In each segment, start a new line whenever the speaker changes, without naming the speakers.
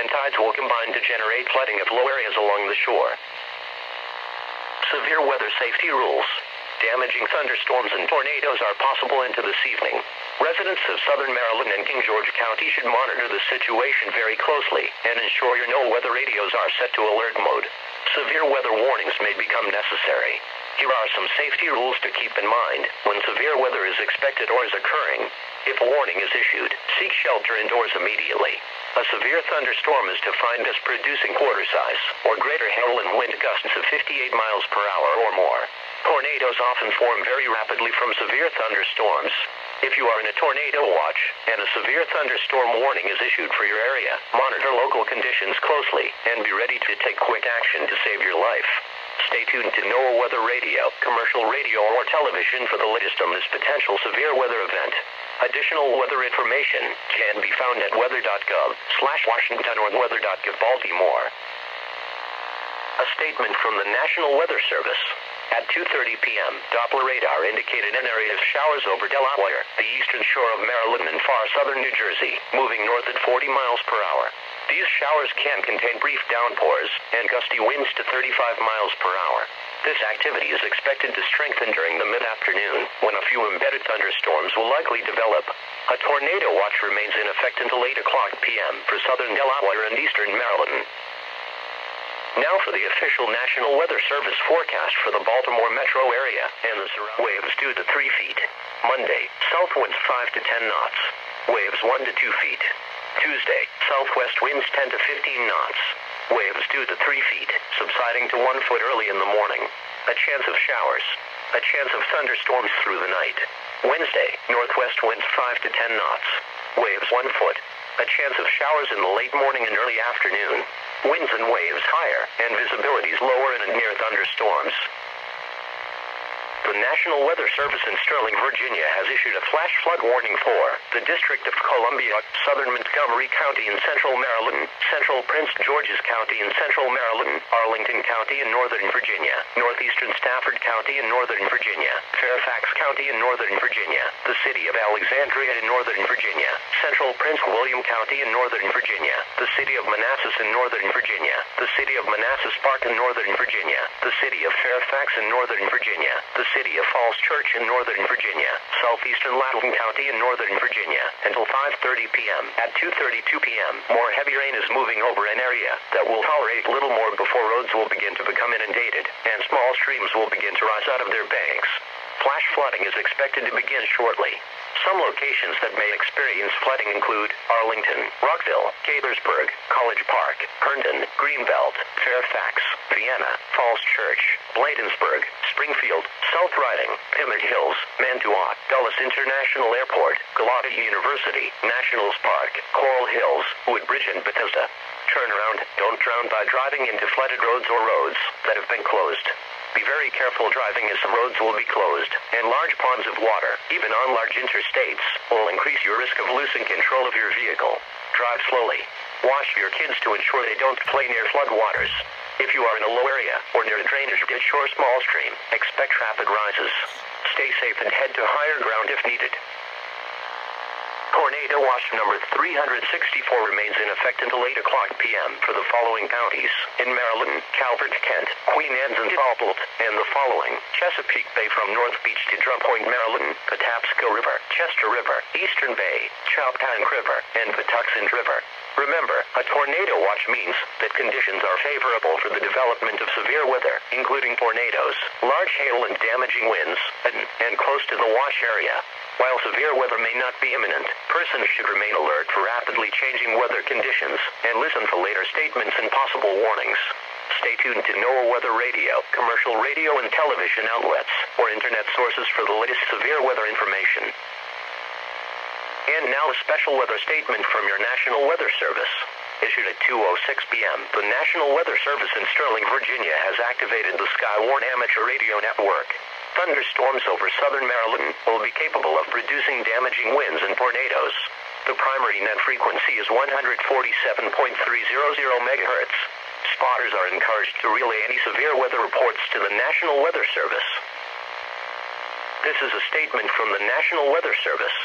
and tides will combine to generate flooding of low areas along the shore. Severe weather safety rules. Damaging thunderstorms and tornadoes are possible into this evening. Residents of southern Maryland and King George County should monitor the situation very closely and ensure your NWR radios are set to alert mode. Severe weather warnings may become necessary. Here are some safety rules to keep in mind when severe weather is expected or is occurring. If a warning is issued, seek shelter indoors immediately. A severe thunderstorm is defined as producing quarter-size or greater hail and wind gusts of 58 miles per hour or more. Tornadoes often form very rapidly from severe thunderstorms. If you are in a tornado watch and a severe thunderstorm warning is issued for your area, monitor local conditions closely and be ready to take quick action to save your life. Stay tuned to NWR Weather Radio, commercial radio, or television for the latest on this potential severe weather event. Additional weather information can be found at weather.gov/Washington or weather.gov Baltimore. A statement from the National Weather Service. At 2:30 p.m., Doppler radar indicated an area of showers over Delaware, the eastern shore of Maryland and far southern New Jersey, moving north at 40 miles per hour. These showers can contain brief downpours and gusty winds to 35 miles per hour. This activity is expected to strengthen during the mid-afternoon, when a few embedded thunderstorms will likely develop. A tornado watch remains in effect until 8 o'clock p.m. for southern Delaware and eastern Maryland. Now for the official National Weather Service forecast for the Baltimore metro area and the surrounding. Waves 2 to 3 feet. Monday, south winds 5 to 10 knots. Waves 1 to 2 feet. Tuesday, southwest winds 10 to 15 knots. Waves 2 to 3 feet, subsiding to 1 foot early in the morning. A chance of showers. A chance of thunderstorms through the night. Wednesday, northwest winds 5 to 10 knots. Waves 1 foot. A chance of showers in the late morning and early afternoon. Winds and waves higher, and visibilities lower and near thunderstorms. The National Weather Service in Sterling, Virginia has issued a flash flood warning for the District of Columbia, southern Montgomery County in central Maryland, central Prince George's County in central Maryland, Arlington County in northern Virginia, northeastern Stafford County in northern Virginia, Fairfax County in northern Virginia, the city of Alexandria in northern Virginia, central Prince William County in northern Virginia, the city of Manassas in northern Virginia, the city of Manassas Park in northern Virginia, the city of Fairfax in northern Virginia, the city of Falls Church in northern Virginia, southeastern Loudoun County in northern Virginia, until 5:30 p.m. At 2:32 p.m., more heavy rain is moving over an area that will tolerate little more before roads will begin to become inundated, and small streams will begin to rise out of their banks. Flash flooding is expected to begin shortly. Some locations that may experience flooding include Arlington, Rockville, Gaithersburg, College Park, Herndon, Greenbelt, Fairfax, Vienna, Falls Church, Bladensburg, Springfield, South Riding, Pimmert Hills, Mantua, Dulles International Airport, Galata University, Nationals Park, Coral Hills, Woodbridge and Bethesda. Turnaround, don't drown by driving into flooded roads or roads that have been closed. Be very careful driving as some roads will be closed, and large ponds of water, even on large interstates, will increase your risk of losing control of your vehicle. Drive slowly. Watch your kids to ensure they don't play near floodwaters. If you are in a low area or near a drainage ditch or small stream, expect rapid rises. Stay safe and head to higher ground if needed. Tornado watch number 364 remains in effect until 8 o'clock p.m. for the following counties: in Maryland, Calvert, Kent, Queen Anne's and Talbot, and the following: Chesapeake Bay from North Beach to Drum Point, Maryland, Patapsco River, Chester River, Eastern Bay, Choptank River, and Patuxent River. Remember, a tornado watch means that conditions are favorable for the development of severe weather, including tornadoes, large hail and damaging winds, and close to the watch area. While severe weather may not be imminent, persons should remain alert for rapidly changing weather conditions and listen for later statements and possible warnings. Stay tuned to NWR Weather Radio, commercial radio and television outlets, or internet sources for the latest severe weather information. And now a special weather statement from your National Weather Service. Issued at 2:06 p.m., the National Weather Service in Sterling, Virginia has activated the Skywarn Amateur Radio Network. Thunderstorms over southern Maryland will be capable of producing damaging winds and tornadoes. The primary net frequency is 147.300 megahertz. Spotters are encouraged to relay any severe weather reports to the National Weather Service. This is a statement from the National Weather Service.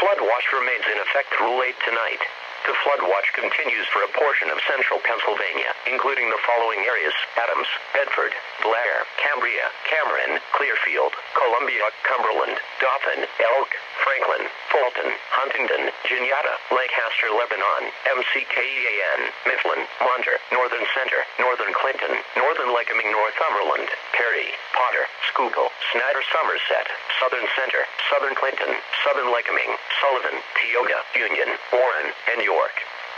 Flood watch remains in effect through late tonight. The flood watch continues for a portion of central Pennsylvania, including the following areas: Adams, Bedford, Blair, Cambria, Cameron, Clearfield, Columbia, Cumberland, Dauphin, Elk, Franklin, Fulton, Huntingdon, Juniata, Lancaster, Lebanon, MCKEAN, Mifflin, Monter, Northern Center, Northern Clinton, Northern Lycoming, Northumberland, Perry, Potter, Schuylkill, Snyder, Somerset, Southern Center, Southern Clinton, Southern Lycoming, Sullivan, Tioga, Union, Warren, and York.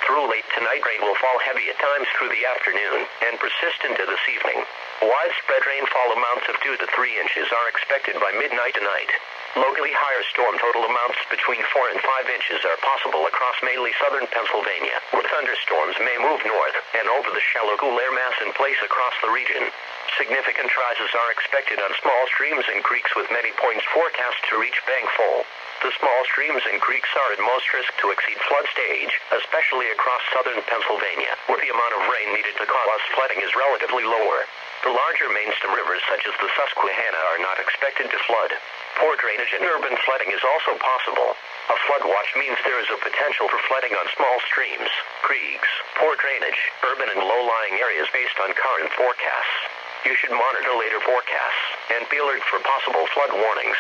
Through late tonight, rain will fall heavy at times through the afternoon and persist into this evening. Widespread rainfall amounts of 2 to 3 inches are expected by midnight tonight. Locally higher storm total amounts between 4 and 5 inches are possible across mainly southern Pennsylvania, where thunderstorms may move north and over the shallow cool air mass in place across the region. Significant rises are expected on small streams and creeks, with many points forecast to reach bank full. The small streams and creeks are at most risk to exceed flood stage, especially across southern Pennsylvania, where the amount of rain needed to cause flooding is relatively lower. The larger mainstem rivers such as the Susquehanna are not expected to flood. Poor drainage and urban flooding is also possible. A flood watch means there is a potential for flooding on small streams, creeks, poor drainage, urban and low-lying areas based on current forecasts. You should monitor later forecasts and be alert for possible flood warnings.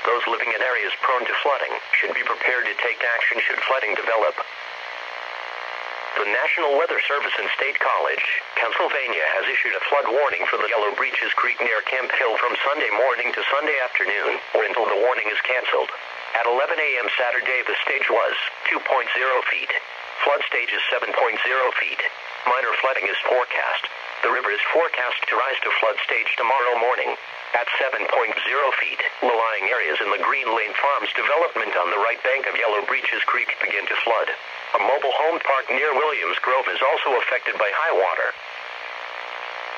Those living in areas prone to flooding should be prepared to take action should flooding develop. The National Weather Service in State College, Pennsylvania has issued a flood warning for the Yellow Breeches Creek near Camp Hill from Sunday morning to Sunday afternoon, or until the warning is canceled. At 11 a.m. Saturday, the stage was 2.0 feet. Flood stage is 7.0 feet. Minor flooding is forecast. The river is forecast to rise to flood stage tomorrow morning. At 7.0 feet, low-lying areas in the Green Lane Farms development on the right bank of Yellow Breeches Creek begin to flood. A mobile home park near Williams Grove is also affected by high water.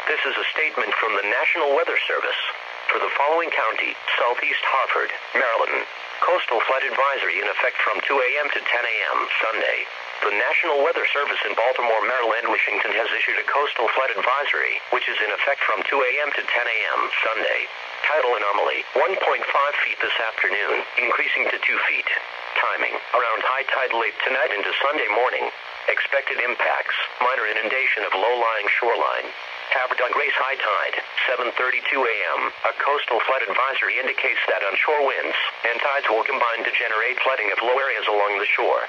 This is a statement from the National Weather Service. For the following county, Southeast Hartford, Maryland, coastal flood advisory in effect from 2 a.m. to 10 a.m. Sunday. The National Weather Service in Baltimore, Maryland, Washington has issued a coastal flood advisory, which is in effect from 2 a.m. to 10 a.m. Sunday. Tidal anomaly, 1.5 feet this afternoon, increasing to 2 feet. Timing, around high tide late tonight into Sunday morning. Expected impacts, minor inundation of low-lying shoreline. Havre Grace high tide, 7:32 a.m. A coastal flood advisory indicates that onshore winds and tides will combine to generate flooding of low areas along the shore.